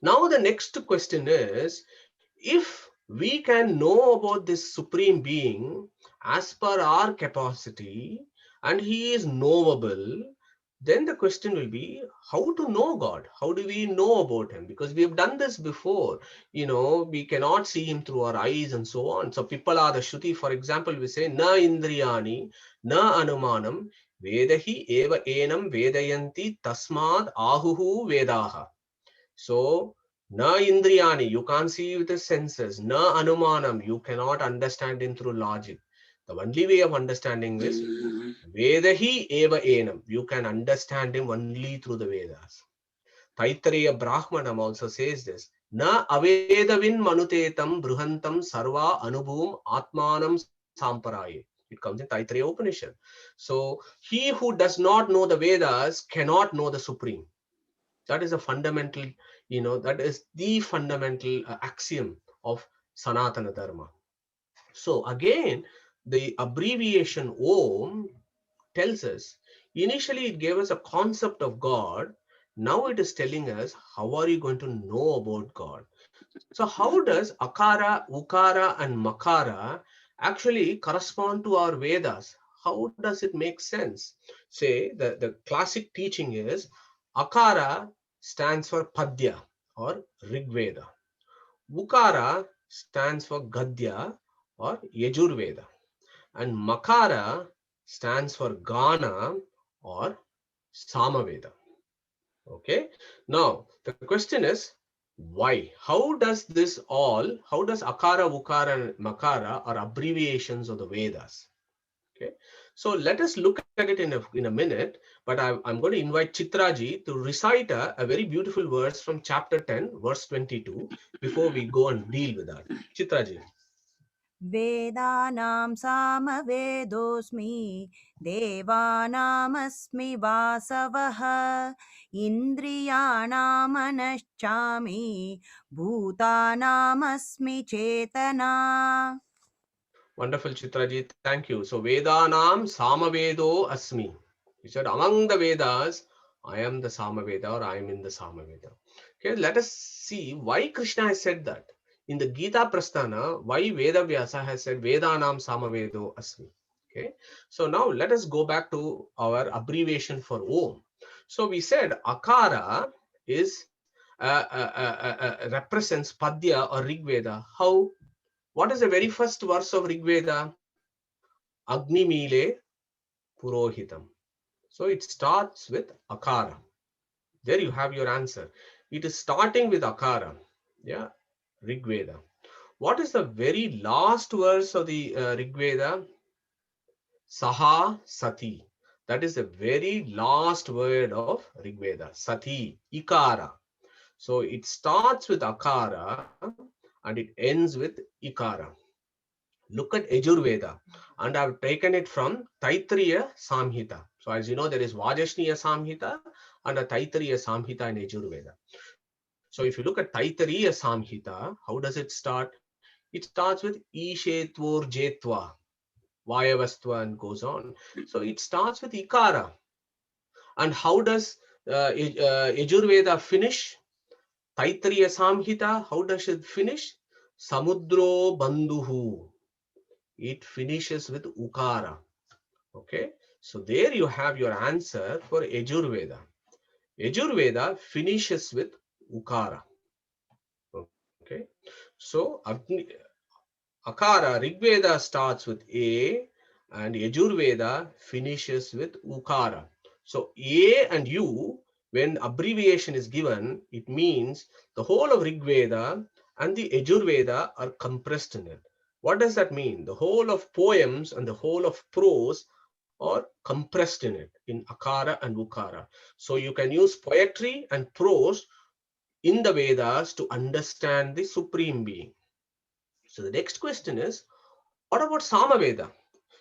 Now the next question is, if we can know about this supreme being as per our capacity and he is knowable, then the question will be how to know God. How do we know about him? Because we have done this before. We cannot see him through our eyes and so on. So people are the Shruti, for example, we say na indriyani na anumanam vedahi eva enam vedayanti tasmad ahuhu vedaha. So, na indriyani, you can't see with the senses. Na anumanam, you cannot understand him through logic. The only way of understanding is Vedahi eva enam. You can understand him only through the Vedas. Taittiriya Brahmanam also says this. Na avedavin manutetam bruhantam sarva anubhum atmanam samparaye. It comes in Taittiriya Upanishad. So, he who does not know the Vedas cannot know the Supreme. That is a fundamental, that is the fundamental axiom of Sanatana Dharma. So again, the abbreviation Om tells us, initially it gave us a concept of God. Now it is telling us, how are you going to know about God? So how does Akara, Ukara and Makara actually correspond to our Vedas? How does it make sense? Say, the classic teaching is, Akara stands for Padya or Rigveda. Ukara stands for Gadya or Yajurveda. And Makara stands for Gana or Samaveda. Okay. Now, the question is, why? How does Akara, Ukara, and Makara are abbreviations of the Vedas? Okay. So let us look at it in a minute, but I'm going to invite Chitraji to recite a very beautiful verse from chapter 10, verse 22, before we go and deal with that. Chitraji. वेदानां सामवेदोऽस्मि देवानामस्मि वासवः इन्द्रियाणामनश्चामि भूतानामस्मि चेतना. Wonderful, Chitraji. Thank you. So, Vedanam Samavedo Asmi. He said, among the Vedas, I am the Samaveda or I am in the Samaveda. Okay, let us see why Krishna has said that. In the Gita Prasthana, why Veda Vyasa has said Vedanam Samavedo Asmi. Okay, so now let us go back to our abbreviation for Om. So we said Akara is represents Padya or Rig Veda. How? What is the very first verse of Rig Veda? Agni Mile Purohitam. So it starts with Akara. There you have your answer. It is starting with Akara. Yeah, Rig Veda. What is the very last verse of the Rig Veda? Saha Sati. That is the very last word of Rig Veda. Sati, Ikara. So it starts with Akara and it ends with Ikara. Look at Yajurveda, and I've taken it from Taittiriya Samhita. So as you know, there is Vajashniya Samhita and a Taittiriya Samhita in Yajurveda. So if you look at Taittiriya Samhita, how does it start? It starts with Ishetvor Jetva, Vayavastva, and goes on. So it starts with Ikara. And how does Yajurveda finish? Taittiriya Samhita, how does it finish? Samudro Bandhuhu. It finishes with Ukara. Okay, so there you have your answer for Yajurveda. Yajurveda finishes with Ukara. Okay, so Akara, Rigveda starts with A and Yajurveda finishes with Ukara. So A and U, when abbreviation is given, it means the whole of Rigveda and the Yajurveda are compressed in it. What does that mean? The whole of poems and the whole of prose are compressed in it, in Akara and Ukara. So you can use poetry and prose in the Vedas to understand the Supreme Being. So the next question is, what about Samaveda?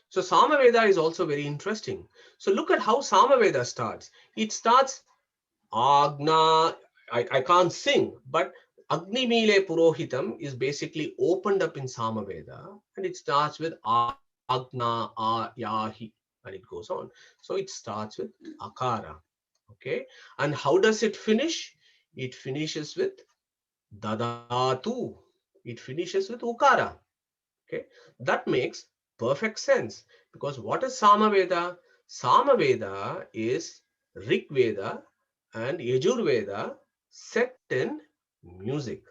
So Samaveda is also very interesting. So look at how Samaveda starts. It starts Agna, I can't sing, but Agni Mile Purohitam is basically opened up in Samaveda and it starts with Agna Yahi and it goes on. So it starts with Akara. Okay. And how does it finish? It finishes with Dadatu. It finishes with Ukara. Okay, that makes perfect sense because what is Samaveda? Samaveda is Rig Veda and Yajur Veda set in music.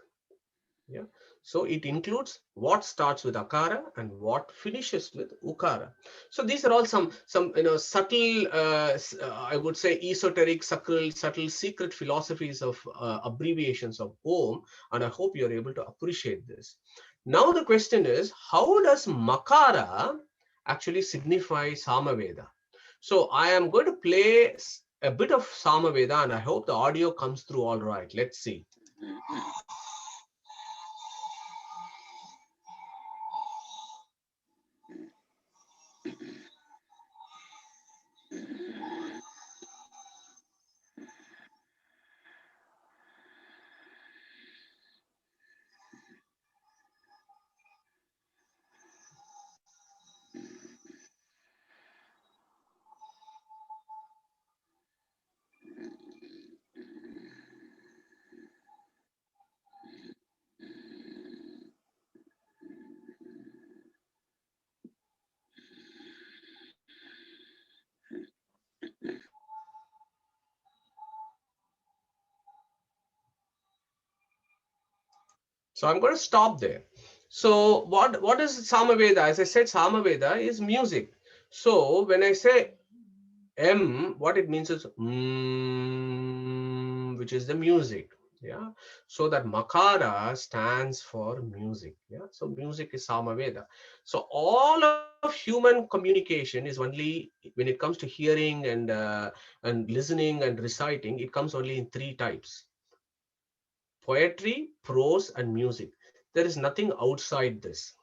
Yeah, so it includes what starts with Akara and what finishes with Ukara. So these are all some subtle, I would say esoteric, subtle secret philosophies of abbreviations of Om, and I hope you are able to appreciate this. Now the question is, how does Makara actually signify Samaveda? So I am going to play a bit of Samaveda, and I hope the audio comes through all right. Let's see. So I'm going to stop there. So what is Samaveda? As I said, Samaveda is music. So when I say M, what it means is which is the music. Yeah. So that Makara stands for music. Yeah. So music is Samaveda. So all of human communication is only when it comes to hearing and listening and reciting, it comes only in three types: poetry, prose, and music. There is nothing outside this.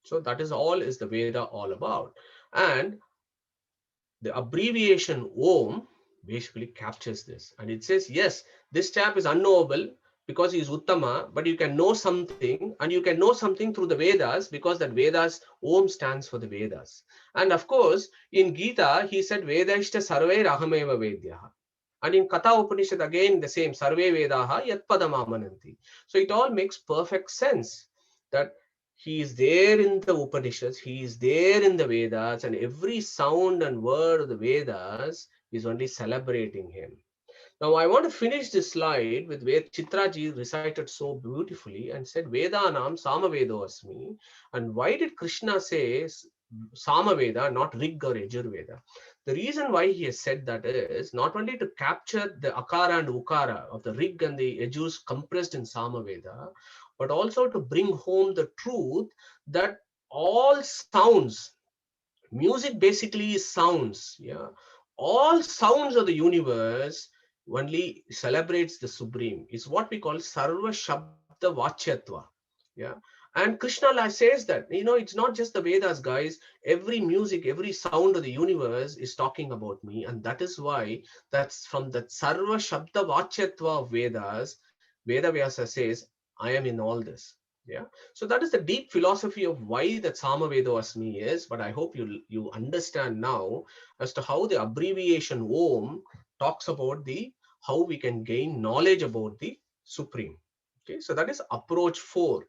So that is all is the Veda all about. And the abbreviation Om basically captures this. And it says, yes, this chap is unknowable because he is Uttama, but you can know something, and you can know something through the Vedas because that Vedas, Om stands for the Vedas. And of course, in Gita, he said, Vedashta sarve rahameva vedyaha. And in Katha Upanishad, again, the same, Sarve Vedaha Yat Padamamananti. So it all makes perfect sense that he is there in the Upanishads, he is there in the Vedas, and every sound and word of the Vedas is only celebrating him. Now, I want to finish this slide with where Chitraji recited so beautifully and said, Vedanam Samavedo Asmi. And why did Krishna say Samaveda, not Rig or Yajurveda? The reason why he has said that is not only to capture the Akara and Ukara of the Rig and the Yajurs compressed in Samaveda, but also to bring home the truth that all sounds, music basically is sounds, yeah, all sounds of the universe only celebrates the supreme. It's what we call sarva shabda vachyatva, yeah. And Krishna says that, it's not just the Vedas, guys. Every music, every sound of the universe is talking about me, and that is why that's from the sarva shabda vachyatva of Vedas. Veda Vyasa says, I am in all this. Yeah. So that is the deep philosophy of why that Samavedo Asmi is, but I hope you understand now as to how the abbreviation Om talks about the how we can gain knowledge about the Supreme. Okay, so that is approach 4.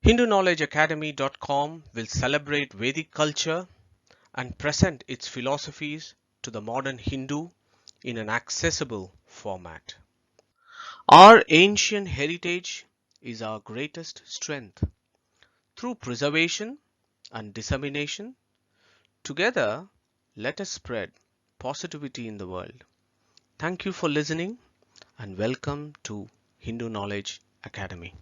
HinduKnowledgeAcademy.com will celebrate Vedic culture and present its philosophies to the modern Hindu in an accessible format. Our ancient heritage is our greatest strength. Through preservation and dissemination, together let us spread positivity in the world. Thank you for listening and welcome to Hindu Knowledge Academy.